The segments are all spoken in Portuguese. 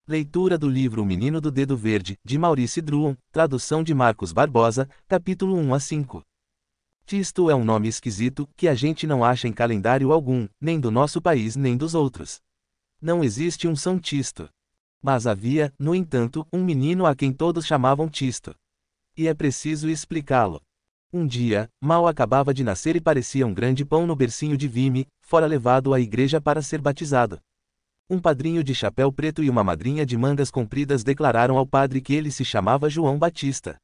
Leitura do livro O Menino do Dedo Verde, de Maurice Druon, tradução de Marcos Barbosa, capítulo 1 a 5. Tisto é um nome esquisito, que a gente não acha em calendário algum, nem do nosso país nem dos outros. Não existe um São Tisto. Mas havia, no entanto, um menino a quem todos chamavam Tisto. E é preciso explicá-lo. Um dia, mal acabava de nascer e parecia um grande pão no bercinho de Vime, fora levado à igreja para ser batizado. Um padrinho de chapéu preto e uma madrinha de mangas compridas declararam ao padre que ele se chamava João Batista.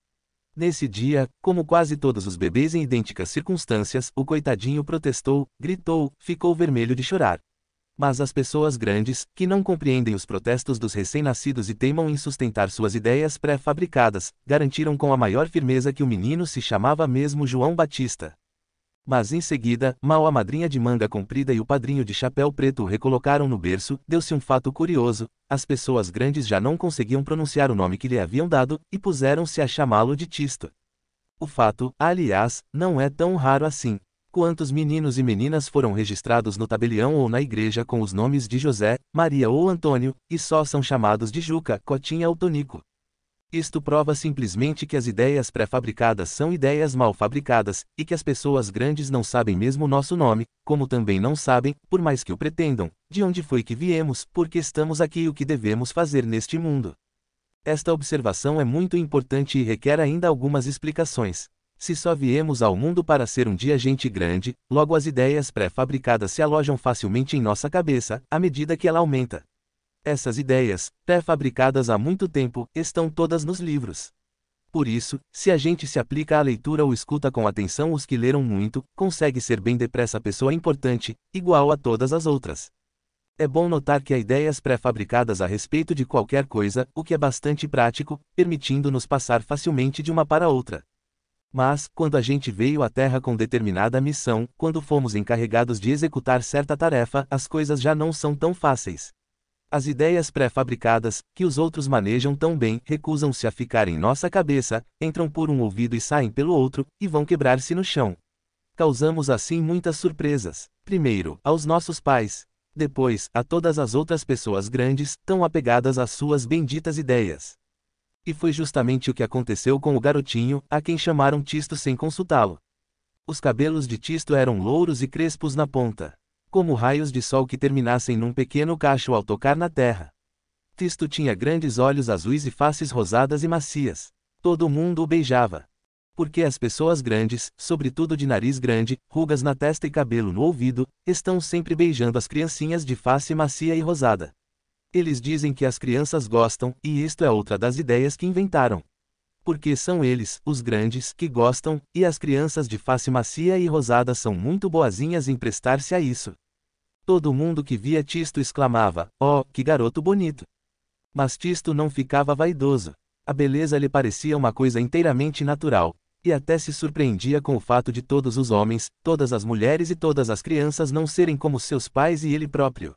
Nesse dia, como quase todos os bebês em idênticas circunstâncias, o coitadinho protestou, gritou, ficou vermelho de chorar. Mas as pessoas grandes, que não compreendem os protestos dos recém-nascidos e teimam em sustentar suas ideias pré-fabricadas, garantiram com a maior firmeza que o menino se chamava mesmo João Batista. Mas em seguida, mal a madrinha de manga comprida e o padrinho de chapéu preto o recolocaram no berço, deu-se um fato curioso: as pessoas grandes já não conseguiam pronunciar o nome que lhe haviam dado, e puseram-se a chamá-lo de Tisto. O fato, aliás, não é tão raro assim. Quantos meninos e meninas foram registrados no tabelião ou na igreja com os nomes de José, Maria ou Antônio, e só são chamados de Juca, Cotinha ou Tonico? Isto prova simplesmente que as ideias pré-fabricadas são ideias mal fabricadas, e que as pessoas grandes não sabem mesmo o nosso nome, como também não sabem, por mais que o pretendam, de onde foi que viemos, por que estamos aqui e o que devemos fazer neste mundo. Esta observação é muito importante e requer ainda algumas explicações. Se só viemos ao mundo para ser um dia gente grande, logo as ideias pré-fabricadas se alojam facilmente em nossa cabeça, à medida que ela aumenta. Essas ideias, pré-fabricadas há muito tempo, estão todas nos livros. Por isso, se a gente se aplica à leitura ou escuta com atenção os que leram muito, consegue ser bem depressa pessoa importante, igual a todas as outras. É bom notar que há ideias pré-fabricadas a respeito de qualquer coisa, o que é bastante prático, permitindo-nos passar facilmente de uma para outra. Mas, quando a gente veio à Terra com determinada missão, quando fomos encarregados de executar certa tarefa, as coisas já não são tão fáceis. As ideias pré-fabricadas, que os outros manejam tão bem, recusam-se a ficar em nossa cabeça, entram por um ouvido e saem pelo outro, e vão quebrar-se no chão. Causamos assim muitas surpresas. Primeiro, aos nossos pais. Depois, a todas as outras pessoas grandes, tão apegadas às suas benditas ideias. E foi justamente o que aconteceu com o garotinho, a quem chamaram Tisto sem consultá-lo. Os cabelos de Tisto eram louros e crespos na ponta, como raios de sol que terminassem num pequeno cacho ao tocar na terra. Tisto tinha grandes olhos azuis e faces rosadas e macias. Todo mundo o beijava. Porque as pessoas grandes, sobretudo de nariz grande, rugas na testa e cabelo no ouvido, estão sempre beijando as criancinhas de face macia e rosada. Eles dizem que as crianças gostam, e isto é outra das ideias que inventaram. Porque são eles, os grandes, que gostam, e as crianças de face macia e rosada são muito boazinhas em prestar-se a isso. Todo mundo que via Tisto exclamava: "Oh, que garoto bonito!" Mas Tisto não ficava vaidoso. A beleza lhe parecia uma coisa inteiramente natural, e até se surpreendia com o fato de todos os homens, todas as mulheres e todas as crianças não serem como seus pais e ele próprio.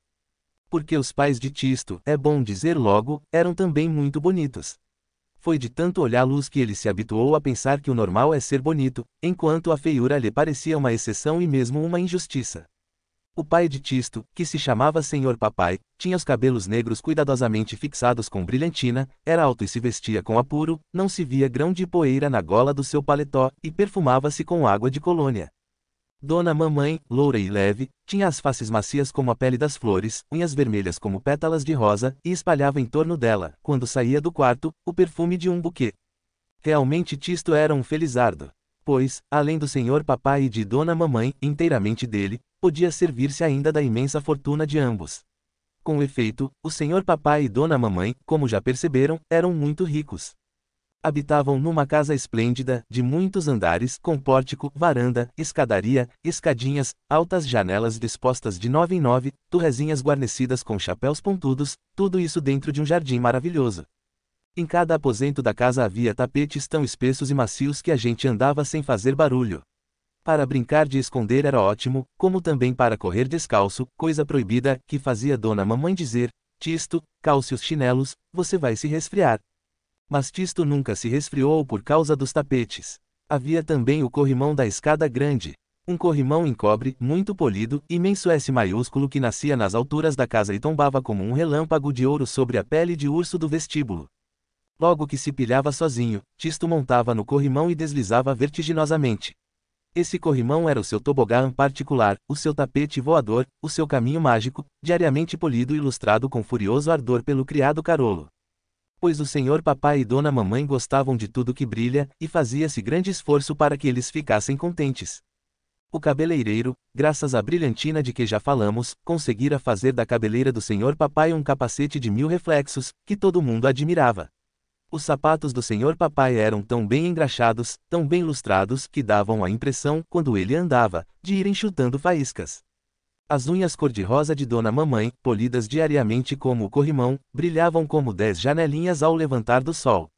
Porque os pais de Tisto, é bom dizer logo, eram também muito bonitos. Foi de tanto olhá-los que ele se habituou a pensar que o normal é ser bonito, enquanto a feiura lhe parecia uma exceção e mesmo uma injustiça. O pai de Tisto, que se chamava Senhor Papai, tinha os cabelos negros cuidadosamente fixados com brilhantina, era alto e se vestia com apuro, não se via grão de poeira na gola do seu paletó, e perfumava-se com água de colônia. Dona Mamãe, loura e leve, tinha as faces macias como a pele das flores, unhas vermelhas como pétalas de rosa, e espalhava em torno dela, quando saía do quarto, o perfume de um buquê. Realmente Tisto era um felizardo. Pois, além do Senhor Papai e de Dona Mamãe, inteiramente dele, podia servir-se ainda da imensa fortuna de ambos. Com efeito, o Senhor Papai e Dona Mamãe, como já perceberam, eram muito ricos. Habitavam numa casa esplêndida, de muitos andares, com pórtico, varanda, escadaria, escadinhas, altas janelas dispostas de 9 em 9, torrezinhas guarnecidas com chapéus pontudos, tudo isso dentro de um jardim maravilhoso. Em cada aposento da casa havia tapetes tão espessos e macios que a gente andava sem fazer barulho. Para brincar de esconder era ótimo, como também para correr descalço, coisa proibida, que fazia Dona Mamãe dizer: "Tisto, calce os chinelos, você vai se resfriar." Mas Tisto nunca se resfriou por causa dos tapetes. Havia também o corrimão da escada grande. Um corrimão em cobre, muito polido, imenso S maiúsculo que nascia nas alturas da casa e tombava como um relâmpago de ouro sobre a pele de urso do vestíbulo. Logo que se pilhava sozinho, Tisto montava no corrimão e deslizava vertiginosamente. Esse corrimão era o seu tobogã particular, o seu tapete voador, o seu caminho mágico, diariamente polido e lustrado com furioso ardor pelo criado Carolo. Pois o senhor papai e dona mamãe gostavam de tudo que brilha, e fazia-se grande esforço para que eles ficassem contentes. O cabeleireiro, graças à brilhantina de que já falamos, conseguira fazer da cabeleira do senhor papai um capacete de 1000 reflexos, que todo mundo admirava. Os sapatos do senhor papai eram tão bem engraxados, tão bem lustrados, que davam a impressão, quando ele andava, de irem chutando faíscas. As unhas cor-de-rosa de dona mamãe, polidas diariamente como o corrimão, brilhavam como 10 janelinhas ao levantar do sol.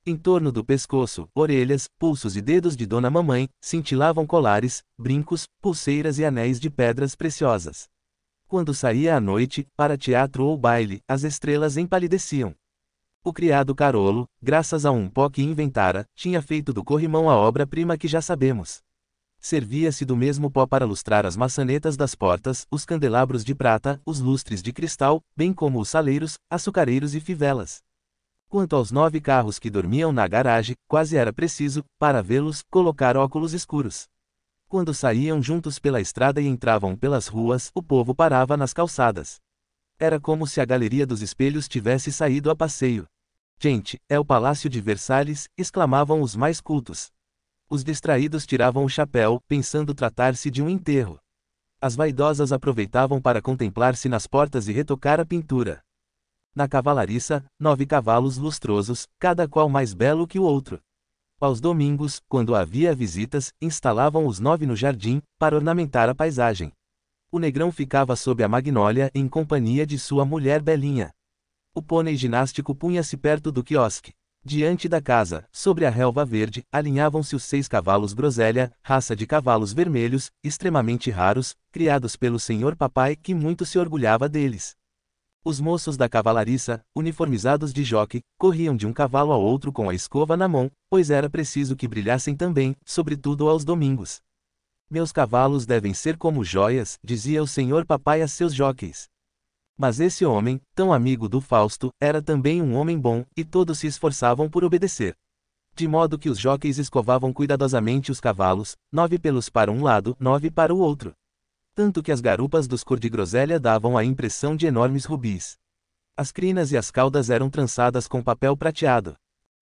Em torno do pescoço, orelhas, pulsos e dedos de dona mamãe, cintilavam colares, brincos, pulseiras e anéis de pedras preciosas. Quando saía à noite, para teatro ou baile, as estrelas empalideciam. O criado Carolo, graças a um pó que inventara, tinha feito do corrimão a obra-prima que já sabemos. Servia-se do mesmo pó para lustrar as maçanetas das portas, os candelabros de prata, os lustres de cristal, bem como os saleiros, açucareiros e fivelas. Quanto aos 9 carros que dormiam na garagem, quase era preciso, para vê-los, colocar óculos escuros. Quando saíam juntos pela estrada e entravam pelas ruas, o povo parava nas calçadas. Era como se a galeria dos espelhos tivesse saído a passeio. Gente, é o Palácio de Versalhes, exclamavam os mais cultos. Os distraídos tiravam o chapéu, pensando tratar-se de um enterro. As vaidosas aproveitavam para contemplar-se nas portas e retocar a pintura. Na cavalariça, 9 cavalos lustrosos, cada qual mais belo que o outro. Aos domingos, quando havia visitas, instalavam os 9 no jardim, para ornamentar a paisagem. O negrão ficava sob a magnólia em companhia de sua mulher Belinha. O pônei ginástico punha-se perto do quiosque. Diante da casa, sobre a relva verde, alinhavam-se os 6 cavalos groselha, raça de cavalos vermelhos, extremamente raros, criados pelo senhor papai que muito se orgulhava deles. Os moços da cavalariça, uniformizados de jockey, corriam de um cavalo ao outro com a escova na mão, pois era preciso que brilhassem também, sobretudo aos domingos. Meus cavalos devem ser como joias, dizia o senhor papai a seus jockeys. Mas esse homem, tão amigo do Fausto, era também um homem bom, e todos se esforçavam por obedecer. De modo que os jockeys escovavam cuidadosamente os cavalos, 9 pelos para um lado, 9 para o outro. Tanto que as garupas dos cor-de-groselha davam a impressão de enormes rubis. As crinas e as caudas eram trançadas com papel prateado.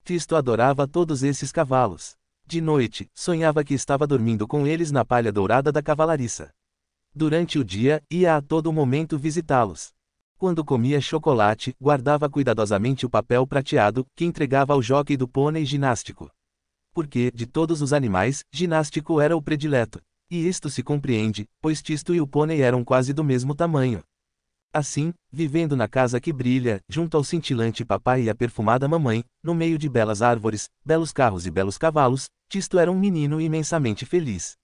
Tisto adorava todos esses cavalos. De noite, sonhava que estava dormindo com eles na palha dourada da cavalariça. Durante o dia, ia a todo momento visitá-los. Quando comia chocolate, guardava cuidadosamente o papel prateado, que entregava ao jockey do pônei ginástico. Porque, de todos os animais, ginástico era o predileto. E isto se compreende, pois Tisto e o pônei eram quase do mesmo tamanho. Assim, vivendo na casa que brilha, junto ao cintilante papai e à perfumada mamãe, no meio de belas árvores, belos carros e belos cavalos, Tisto era um menino imensamente feliz.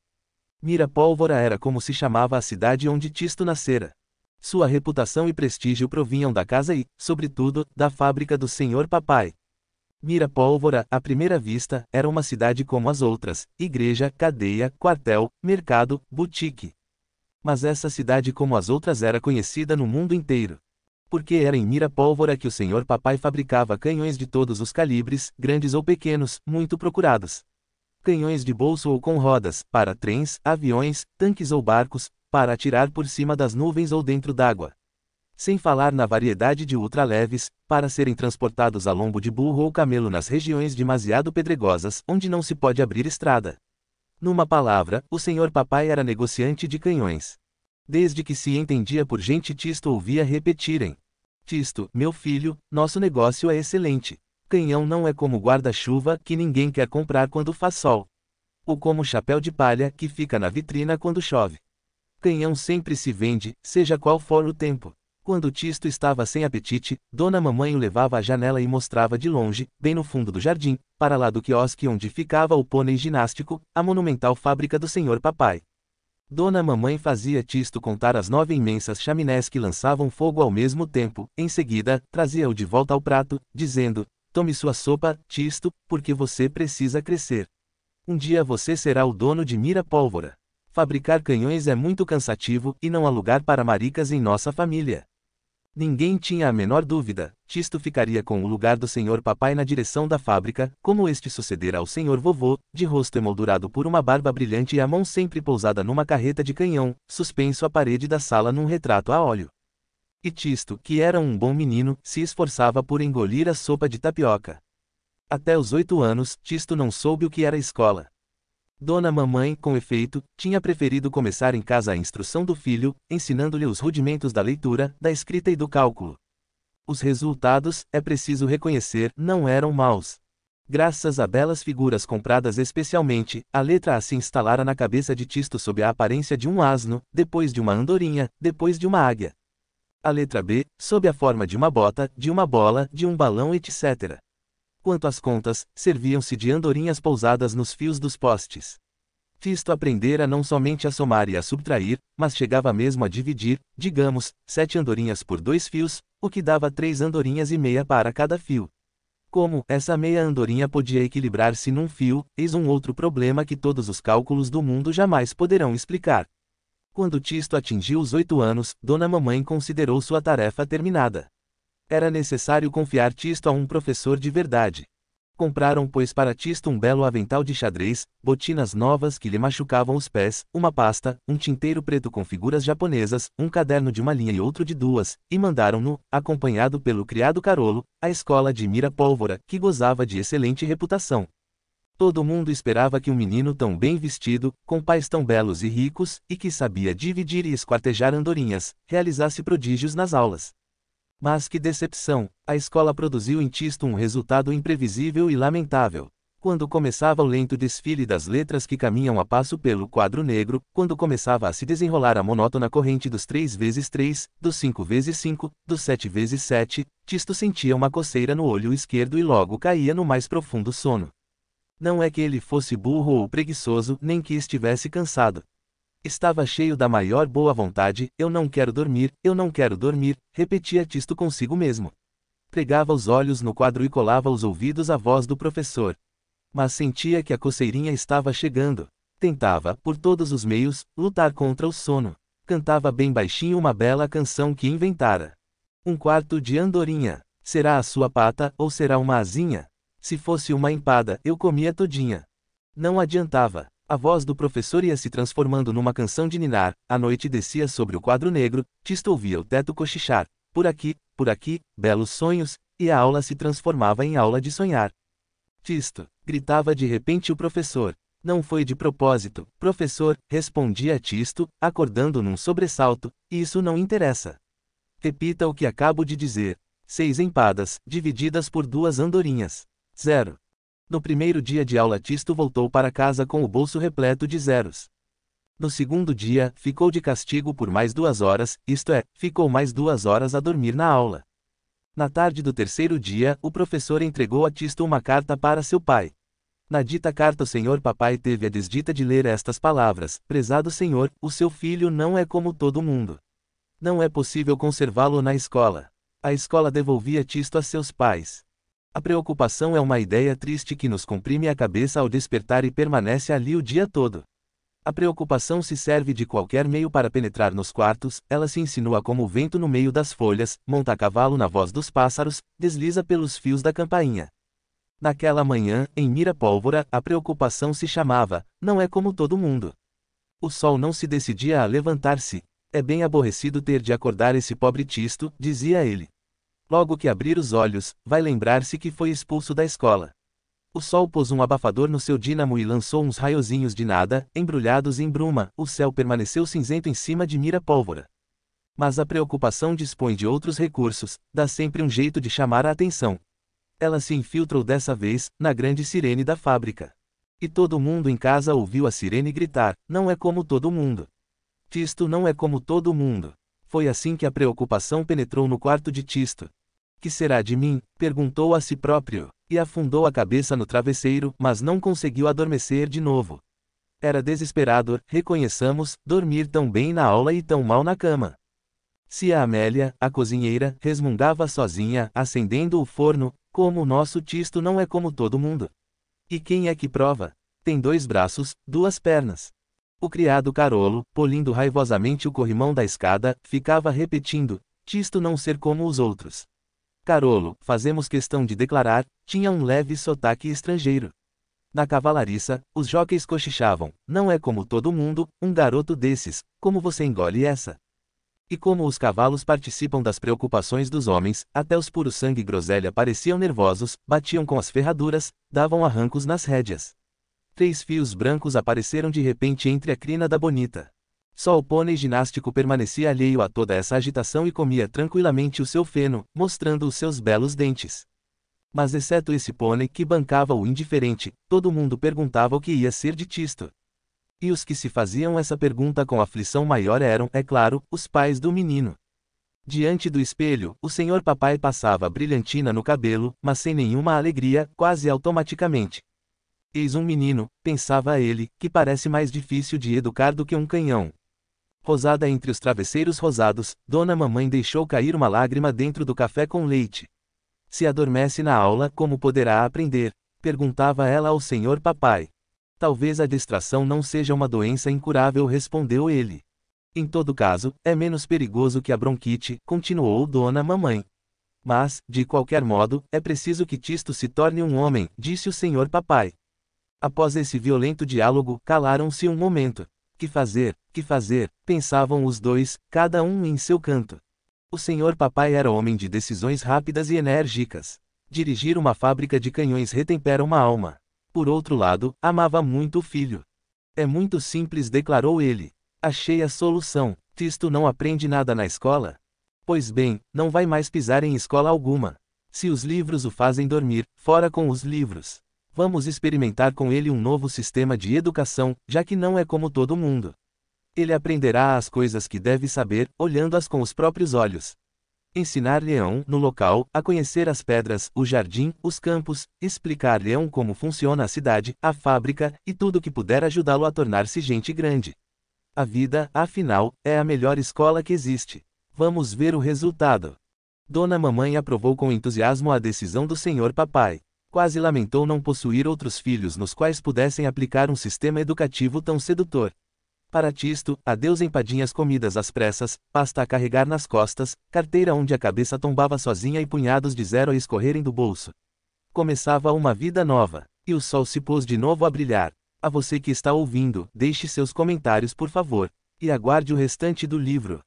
Mirapólvora era como se chamava a cidade onde Tisto nascera. Sua reputação e prestígio provinham da casa e, sobretudo, da fábrica do senhor papai. Mirapólvora, à primeira vista, era uma cidade como as outras, igreja, cadeia, quartel, mercado, boutique. Mas essa cidade como as outras era conhecida no mundo inteiro. Porque era em Mirapólvora que o senhor papai fabricava canhões de todos os calibres, grandes ou pequenos, muito procurados. Canhões de bolso ou com rodas, para trens, aviões, tanques ou barcos, para atirar por cima das nuvens ou dentro d'água. Sem falar na variedade de ultraleves, para serem transportados a lombo de burro ou camelo nas regiões demasiado pedregosas, onde não se pode abrir estrada. Numa palavra, o senhor papai era negociante de canhões. Desde que se entendia por gente, Tisto ouvia repetirem: Tisto, meu filho, nosso negócio é excelente. Canhão não é como guarda-chuva, que ninguém quer comprar quando faz sol. Ou como chapéu de palha, que fica na vitrina quando chove. Canhão sempre se vende, seja qual for o tempo. Quando Tisto estava sem apetite, dona mamãe o levava à janela e mostrava de longe, bem no fundo do jardim, para lá do quiosque onde ficava o pônei ginástico, a monumental fábrica do senhor papai. Dona mamãe fazia Tisto contar as 9 imensas chaminés que lançavam fogo ao mesmo tempo, em seguida, trazia-o de volta ao prato, dizendo: tome sua sopa, Tisto, porque você precisa crescer. Um dia você será o dono de Mirapólvora. Fabricar canhões é muito cansativo, e não há lugar para maricas em nossa família. Ninguém tinha a menor dúvida, Tisto ficaria com o lugar do senhor papai na direção da fábrica, como este sucedera ao senhor vovô, de rosto emoldurado por uma barba brilhante e a mão sempre pousada numa carreta de canhão, suspenso à parede da sala num retrato a óleo. E Tisto, que era um bom menino, se esforçava por engolir a sopa de tapioca. Até os 8 anos, Tisto não soube o que era escola. Dona Mamãe, com efeito, tinha preferido começar em casa a instrução do filho, ensinando-lhe os rudimentos da leitura, da escrita e do cálculo. Os resultados, é preciso reconhecer, não eram maus. Graças a belas figuras compradas especialmente, a letra A se instalara na cabeça de Tisto sob a aparência de um asno, depois de uma andorinha, depois de uma águia. A letra B, sob a forma de uma bota, de uma bola, de um balão, etc. Quanto às contas, serviam-se de andorinhas pousadas nos fios dos postes. Tisto aprendera não somente a somar e a subtrair, mas chegava mesmo a dividir, digamos, 7 andorinhas por 2 fios, o que dava 3 andorinhas e meia para cada fio. Como essa meia andorinha podia equilibrar-se num fio, eis um outro problema que todos os cálculos do mundo jamais poderão explicar. Quando Tisto atingiu os 8 anos, Dona Mamãe considerou sua tarefa terminada. Era necessário confiar Tisto a um professor de verdade. Compraram, pois, para Tisto um belo avental de xadrez, botinas novas que lhe machucavam os pés, uma pasta, um tinteiro preto com figuras japonesas, um caderno de uma linha e outro de duas, e mandaram-no, acompanhado pelo criado Carolo, à escola de Mira Pólvora, que gozava de excelente reputação. Todo mundo esperava que um menino tão bem vestido, com pais tão belos e ricos, e que sabia dividir e esquartejar andorinhas, realizasse prodígios nas aulas. Mas que decepção! A escola produziu em Tisto um resultado imprevisível e lamentável. Quando começava o lento desfile das letras que caminham a passo pelo quadro negro, quando começava a se desenrolar a monótona corrente dos 3 vezes 3, dos 5 vezes 5, dos 7 vezes 7, Tisto sentia uma coceira no olho esquerdo e logo caía no mais profundo sono. Não é que ele fosse burro ou preguiçoso, nem que estivesse cansado. Estava cheio da maior boa vontade, eu não quero dormir, repetia Tisto consigo mesmo. Pregava os olhos no quadro e colava os ouvidos à voz do professor. Mas sentia que a coceirinha estava chegando. Tentava, por todos os meios, lutar contra o sono. Cantava bem baixinho uma bela canção que inventara. 1/4 de andorinha. Será a sua pata, ou será uma asinha? Se fosse uma empada, eu comia todinha. Não adiantava. A voz do professor ia se transformando numa canção de ninar, a noite descia sobre o quadro negro, Tisto ouvia o teto cochichar, por aqui, belos sonhos, e a aula se transformava em aula de sonhar. Tisto, gritava de repente o professor. Não foi de propósito, professor, respondia Tisto, acordando num sobressalto, isso não interessa. Repita o que acabo de dizer. 6 empadas, divididas por 2 andorinhas. 0. No primeiro dia de aula Tisto voltou para casa com o bolso repleto de zeros. No segundo dia, ficou de castigo por mais 2 horas, isto é, ficou mais 2 horas a dormir na aula. Na tarde do terceiro dia, o professor entregou a Tisto uma carta para seu pai. Na dita carta o senhor papai teve a desdita de ler estas palavras: prezado senhor, o seu filho não é como todo mundo. Não é possível conservá-lo na escola. A escola devolvia Tisto a seus pais. A preocupação é uma ideia triste que nos comprime a cabeça ao despertar e permanece ali o dia todo. A preocupação se serve de qualquer meio para penetrar nos quartos, ela se insinua como o vento no meio das folhas, monta a cavalo na voz dos pássaros, desliza pelos fios da campainha. Naquela manhã, em Mira Pólvora, a preocupação se chamava, não é como todo mundo. O sol não se decidia a levantar-se. É bem aborrecido ter de acordar esse pobre Tisto, dizia ele. Logo que abrir os olhos, vai lembrar-se que foi expulso da escola. O sol pôs um abafador no seu dínamo e lançou uns raiozinhos de nada, embrulhados em bruma, o céu permaneceu cinzento em cima de Mira Pólvora. Mas a preocupação dispõe de outros recursos, dá sempre um jeito de chamar a atenção. Ela se infiltrou dessa vez, na grande sirene da fábrica. E todo mundo em casa ouviu a sirene gritar, não é como todo mundo. Tisto não é como todo mundo. Foi assim que a preocupação penetrou no quarto de Tisto. Que será de mim? Perguntou a si próprio, e afundou a cabeça no travesseiro, mas não conseguiu adormecer de novo. Era desesperador, reconheçamos, dormir tão bem na aula e tão mal na cama. Se a Amélia, a cozinheira, resmungava sozinha, acendendo o forno, como o nosso Tisto não é como todo mundo. E quem é que prova? Tem 2 braços, 2 pernas. O criado Carolo, polindo raivosamente o corrimão da escada, ficava repetindo: Tisto não ser como os outros. Carolo, fazemos questão de declarar, tinha um leve sotaque estrangeiro. Na cavalariça, os jóqueis cochichavam: não é como todo mundo, um garoto desses, como você engole essa? E como os cavalos participam das preocupações dos homens, até os puros sangue e groselha pareciam nervosos, batiam com as ferraduras, davam arrancos nas rédeas. 3 fios brancos apareceram de repente entre a crina da bonita. Só o pônei ginástico permanecia alheio a toda essa agitação e comia tranquilamente o seu feno, mostrando os seus belos dentes. Mas exceto esse pônei que bancava o indiferente, todo mundo perguntava o que ia ser de Tisto. E os que se faziam essa pergunta com aflição maior eram, é claro, os pais do menino. Diante do espelho, o senhor papai passava brilhantina no cabelo, mas sem nenhuma alegria, quase automaticamente. Eis um menino, pensava ele, que parece mais difícil de educar do que um canhão. Rosada entre os travesseiros rosados, Dona Mamãe deixou cair uma lágrima dentro do café com leite. Se adormece na aula, como poderá aprender? Perguntava ela ao senhor papai. Talvez a distração não seja uma doença incurável, respondeu ele. Em todo caso, é menos perigoso que a bronquite, continuou Dona Mamãe. Mas, de qualquer modo, é preciso que Tisto se torne um homem, disse o senhor papai. Após esse violento diálogo, calaram-se um momento. Que fazer, pensavam os dois, cada um em seu canto. O senhor papai era homem de decisões rápidas e enérgicas. Dirigir uma fábrica de canhões retempera uma alma. Por outro lado, amava muito o filho. É muito simples, declarou ele. Achei a solução. Tisto não aprende nada na escola? Pois bem, não vai mais pisar em escola alguma. Se os livros o fazem dormir, fora com os livros. Vamos experimentar com ele um novo sistema de educação, já que não é como todo mundo. Ele aprenderá as coisas que deve saber, olhando-as com os próprios olhos. Ensinar-lhe-ão, no local, a conhecer as pedras, o jardim, os campos, explicar-lhe-ão como funciona a cidade, a fábrica, e tudo que puder ajudá-lo a tornar-se gente grande. A vida, afinal, é a melhor escola que existe. Vamos ver o resultado. Dona Mamãe aprovou com entusiasmo a decisão do senhor papai. Quase lamentou não possuir outros filhos nos quais pudessem aplicar um sistema educativo tão sedutor. Para Tisto, adeus empadinhas comidas às pressas, pasta a carregar nas costas, carteira onde a cabeça tombava sozinha e punhados de zero a escorrerem do bolso. Começava uma vida nova, e o sol se pôs de novo a brilhar. A você que está ouvindo, deixe seus comentários por favor, e aguarde o restante do livro.